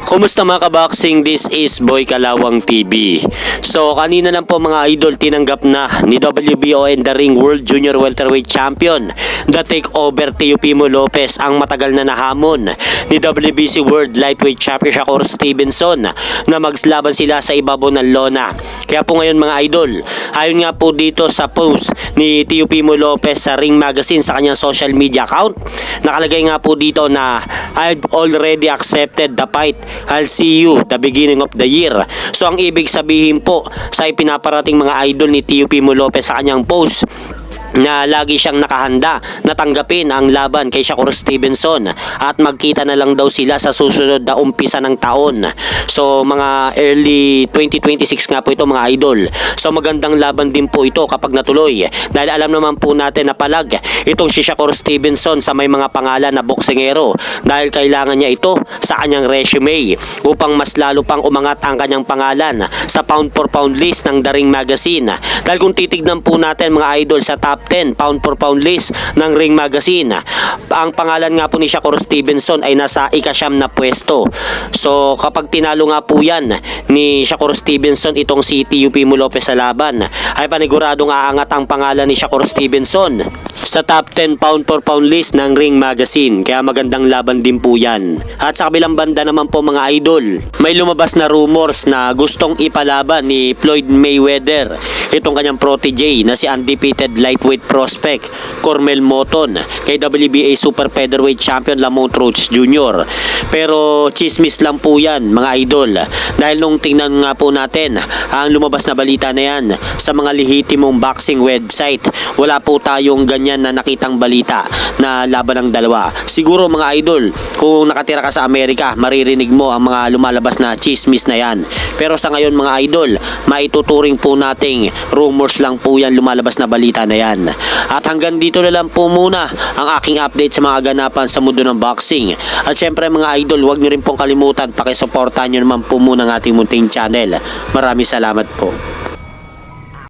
Kumusta mga kaboxing? This is Boy Kalawang TV. So kanina lang po mga idol, tinanggap na ni WBO and the Ring World Junior Welterweight Champion the takeover Teofimo Lopez ang matagal na nahamon ni WBC World Lightweight Champion Shakur Stevenson na magslaban sila sa ibabaw ng lona. Kaya po ngayon mga idol, ayon nga po dito sa post ni Teofimo Lopez sa Ring Magazine sa kanyang social media account, nakalagay nga po dito na I've already accepted the fight. I'll see you the beginning of the year. So ang ibig sabihin po sa ipinaparating mga idol ni Teofimo Lopez sa kanyang post na lagi siyang nakahanda na tanggapin ang laban kay Shakur Stevenson at magkita na lang daw sila sa susunod na umpisa ng taon. So mga early 2026 nga po ito mga idol. So magandang laban din po ito kapag natuloy dahil alam naman po natin na palag itong si Shakur Stevenson sa may mga pangalan na boksingero dahil kailangan niya ito sa kanyang resume upang mas lalo pang umangat ang kanyang pangalan sa pound for pound list ng The Ring Magazine. Dahil kung titignan po natin mga idol sa top 10 pound for pound list ng Ring Magazine, ang pangalan nga po ni Shakur Stevenson ay nasa ika-9 na pwesto. So kapag tinalo nga po yan ni Shakur Stevenson itong si Teofimo Lopez sa laban, ay paniguradong aangat ang pangalan ni Shakur Stevenson sa top 10 pound for pound list ng Ring Magazine. Kaya magandang laban din po yan. At sa kabilang banda naman po mga idol, may lumabas na rumors na gustong ipalaban ni Floyd Mayweather itong kanyang protege na si undefeated lightweight prospect Cormel Moton kay WBA Super Featherweight Champion Lamont Roach Jr. Pero chismis lang po yan mga idol, dahil nung tingnan nga po natin ang lumabas na balita na yan sa mga lehitimong boxing website, wala po tayong ganyan na nakitang balita na laban ng dalawa. Siguro mga idol, kung nakatira ka sa Amerika, maririnig mo ang mga lumalabas na chismis na yan. Pero sa ngayon mga idol, maituturing po nating rumors lang po yan, lumalabas na balita na yan. At hanggang dito na lang po muna ang aking update sa mga ganapan sa mundo ng boxing. At syempre mga idol, huwag nyo rin pong kalimutan, pakisuportahan nyo naman po muna ang ating munting channel. Maraming salamat po.